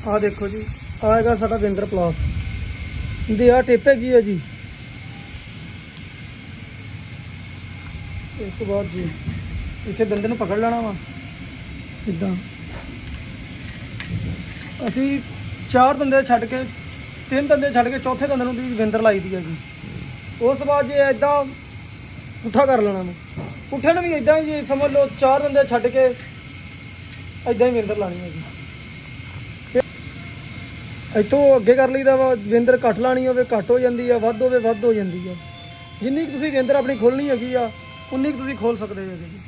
ਆ ਦੇਖੋ ਜੀ, ਆਏਗਾ ਸਾਡਾ ਵਿੰਦਰ ਪਲਾਸ ਦੀ ਆ ਟਿਪ ਹੈਗੀ ਹੈ ਜੀ। ਇਸ ਤੋਂ ਬਾਅਦ ਜੀ ਇੱਥੇ ਦੰਦੇ ਨੂੰ ਪਕੜ ਲੈਣਾ ਵਾ ਇੱਦਾਂ। ਅਸੀਂ 4 ਦੰਦੇ ਛੱਡ ਕੇ 3 ਦੰਦੇ ਛੱਡ ਕੇ ਚੌਥੇ ਦੰਦੇ ਨੂੰ ਦੀ ਵਿੰਦਰ ਲਾਈ ਦੀ ਹੈ ਜੀ। ਉਸ ਤੋਂ ਬਾਅਦ ਜੇ ਇੱਦਾਂ ਪੁੱਠਾ ਕਰ ਲੈਣਾ ਵਾ, ਪੁੱਠੇ ਨੂੰ ਵੀ ਇੱਦਾਂ ਹੀ ਜੀ ਸਮਝ ਲਓ 4 ਦੰਦੇ ਛੱਡ ਕੇ ਇੱਦਾਂ ਹੀ ਵਿੰਦਰ ਲਾਣੀ ਹੈ ਜੀ। ਇੱਥੋਂ ਅੱਗੇ ਕਰ ਲਈਦਾ ਵਾ, ਵਿੰਦਰ ਘੱਟ ਲਾਣੀ ਹੋਵੇ ਘੱਟ ਹੋ ਜਾਂਦੀ ਆ, ਵੱਧ ਹੋਵੇ ਵੱਧ ਹੋ ਜਾਂਦੀ ਆ। ਜਿੰਨੀ ਕੁ ਤੁਸੀਂ ਵਿੰਦਰ ਆਪਣੀ ਖੋਲ੍ਹਣੀ ਹੈਗੀ ਆ ਉਨੀ ਕੁ ਤੁਸੀਂ ਖੋਲ ਸਕਦੇ ਹੋ ਜੀ।